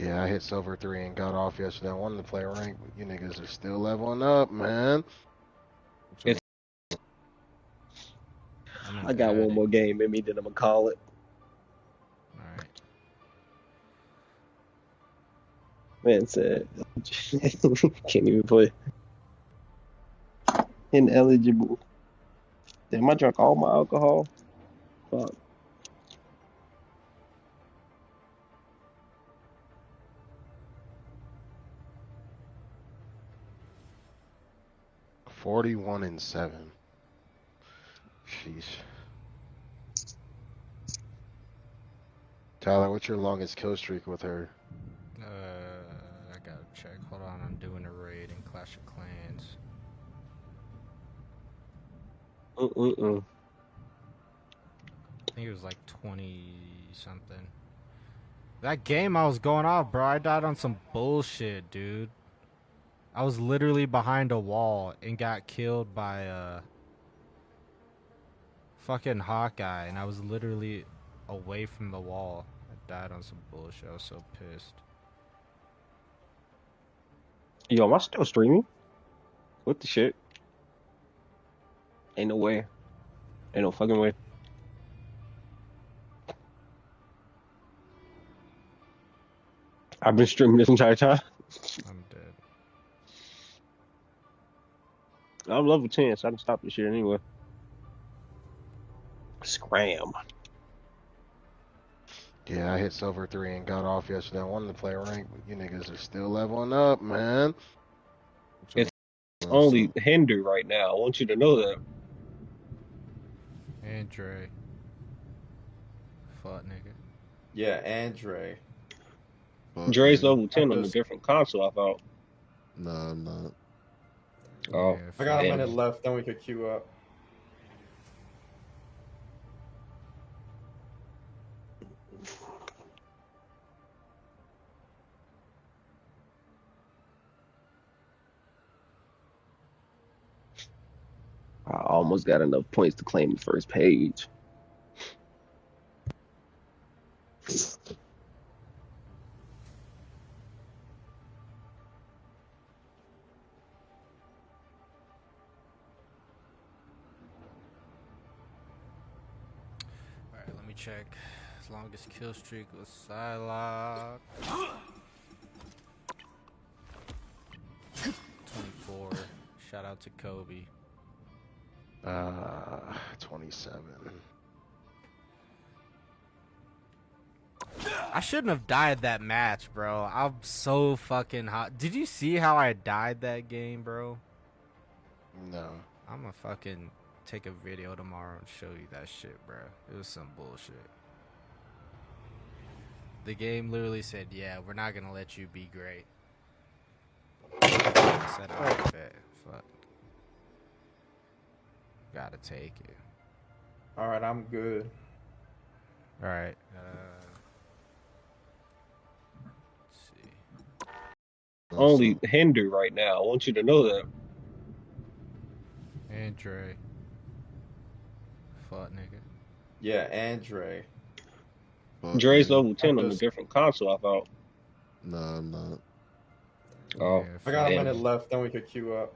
Yeah, I hit Silver 3 and got off yesterday. I wanted to play rank, but you niggas are still leveling up, man. It's, I'm in I got one attic. more game in me, then I'm gonna call it. Alright. Man said, can't even play. Ineligible. Damn, I drank all my alcohol. Fuck. 41 and 7. Sheesh. Tyler, what's your longest kill streak with her? I gotta check. Hold on, I'm doing a raid in Clash of Clans. I think it was like 20 something. That game I was going off, bro. I died on some bullshit, dude. I was literally behind a wall and got killed by fucking Hawkeye, and I was literally away from the wall. I died on some bullshit. I was so pissed. Yo, am I still streaming? What the shit? Ain't no way. Ain't no fucking way. I've been streaming this entire time. I'm dead. I'm level 10, so I can stop this shit anyway. Scram. Yeah, I hit Silver 3 and got off yesterday. I wanted to play rank, but you niggas are still leveling up, man. It's only Hindu right now. I want you to know that. Andre. Fuck, nigga. Yeah, Andre. Dre's level I'm 10 on a just. different console, I thought. No, I'm not. Oh, Yeah, I got a damn. minute left, then we could queue up. I almost got enough points to claim the first page. Alright, let me check. Longest kill streak was Psylocke. 24. Shout out to Kobe. 27. I shouldn't have died that match, bro. I'm so fucking hot. Did you see how I died that game, bro? No. I'm gonna fucking take a video tomorrow and show you that shit, bro. It was some bullshit. The game literally said, yeah, we're not gonna let you be great. I said, I bet. Fuck. Gotta take it. Alright, I'm good. Alright. Let's see. Only Hindu right now. I want you to know that. Andre. Fuck, nigga. Yeah, Andre. Dre's level 10 I'm on a just. different console, I thought. No, I'm not. Oh, Yeah, I got a damn. minute left, then we could queue up.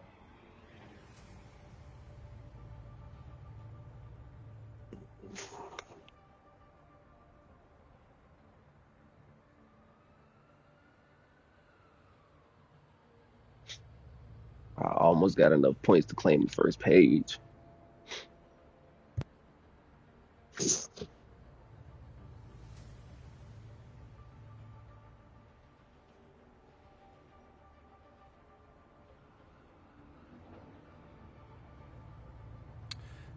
I almost got enough points to claim the first page.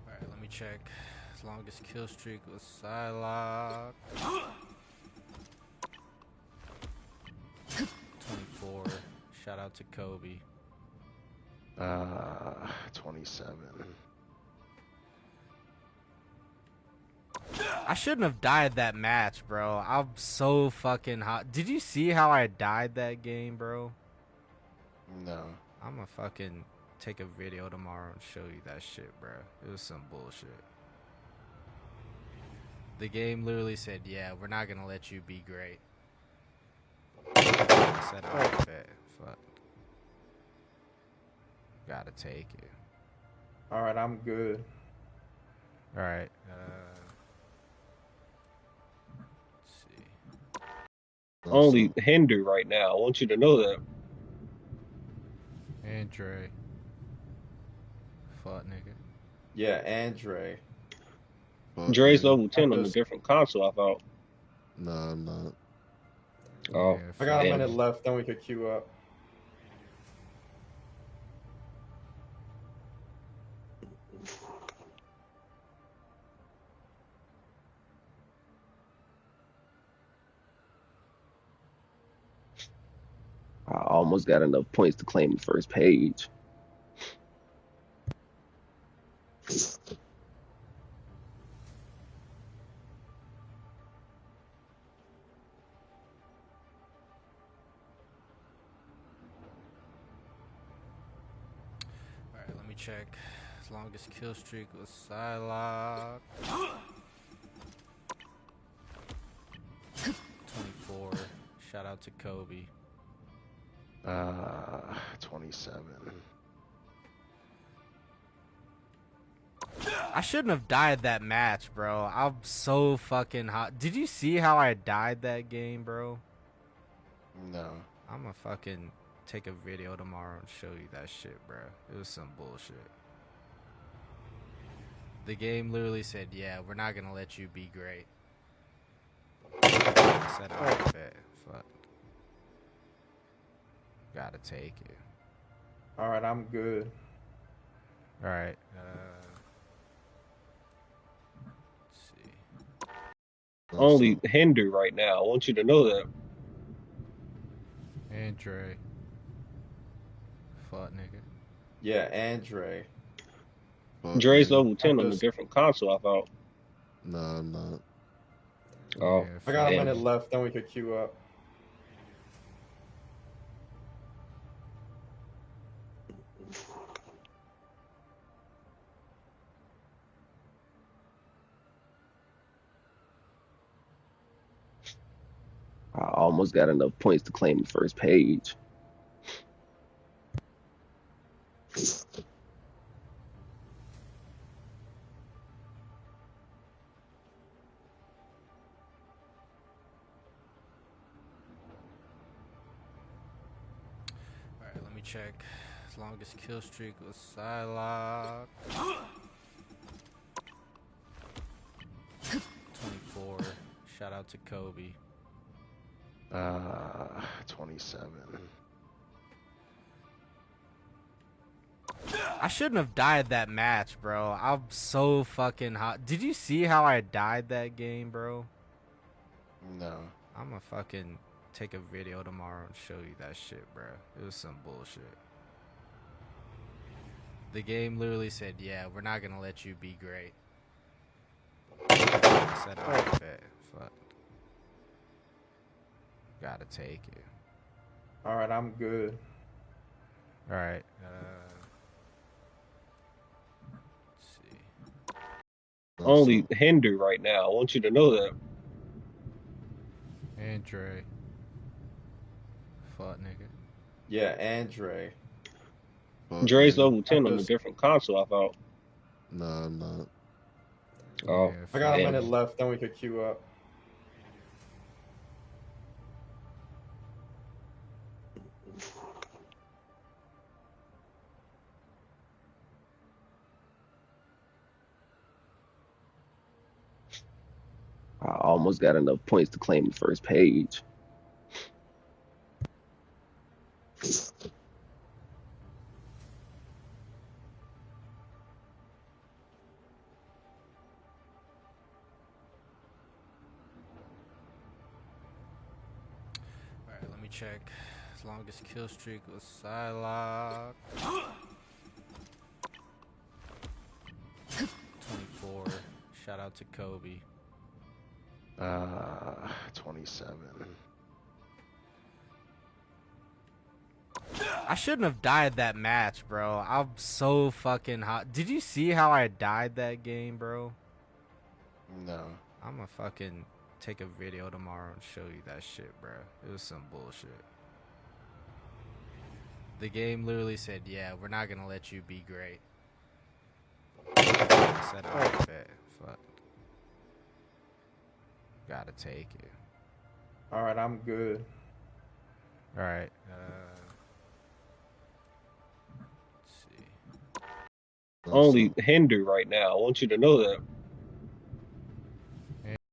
Alright, let me check. Longest kill streak was Psylocke. 24. Shout out to Kobe. 27. I shouldn't have died that match, bro. I'm so fucking hot. Did you see how I died that game, bro? No. I'm gonna fucking take a video tomorrow and show you that shit, bro. It was some bullshit. The game literally said, yeah, we're not gonna let you be great. I said I bet. Fuck. Gotta take it. Alright, I'm good. Alright. Let's see. Only hinder right now. I want you to know that. Andre. Fuck, nigga. Yeah, Andre. Fuck, Dre's nigga. level 10 I'm on a just- different console, I thought. Nah, I'm not. Oh, Yeah, I got a Damn. minute left, then we could queue up. I almost got enough points to claim the first page. Alright, let me check. Longest kill streak was Psylocke. 24. Shout out to Kobe. 27. I shouldn't have died that match, bro. I'm so fucking hot. Did you see how I died that game, bro? No. I'm gonna fucking take a video tomorrow and show you that shit, bro. It was some bullshit. The game literally said, yeah, we're not gonna let you be great. I said, I bet. Fuck. Gotta take it. Alright, I'm good. Alright, let's see. Only hinder right now. I want you to know that. Andre. Fuck, nigga. Yeah, Andre. Fuck, Dre's nigga. level 10 I'm on a just- different console, I thought. Nah, I'm not. Oh, Yeah, I got a Damn. minute left, then we could queue up. I almost got enough points to claim the first page. Alright, let me check. Longest kill streak was Psylocke. 24. Shout out to Kobe. 27. I shouldn't have died that match, bro. I'm so fucking hot. Did you see how I died that game, bro? No. I'm gonna fucking take a video tomorrow and show you that shit, bro. It was some bullshit. The game literally said, yeah, we're not gonna let you be great. I said, I bet. Fuck. Gotta take it. Alright, I'm good. Alright, let's see. Only hinder right now. I want you to know that. Andre. Fuck, nigga. Yeah, Andre. Fuck, Dre's nigga. level 10 I'm on a just- different console, I thought. Nah, I'm not. Oh, Yeah, I got a Damn. minute left, then we could queue up. I almost got enough points to claim the first page. Alright, let me check. Longest kill streak was Psylocke. 24. Shout out to Kobe. 27. I shouldn't have died that match, bro. I'm so fucking hot. Did you see how I died that game, bro? No. I'm gonna fucking take a video tomorrow and show you that shit, bro. It was some bullshit. The game literally said, "Yeah, we're not gonna let you be great." I said, "I bet, fuck, gotta take it." All right, I'm good. All right. Let's see. Only hinder right now. I want you to know that.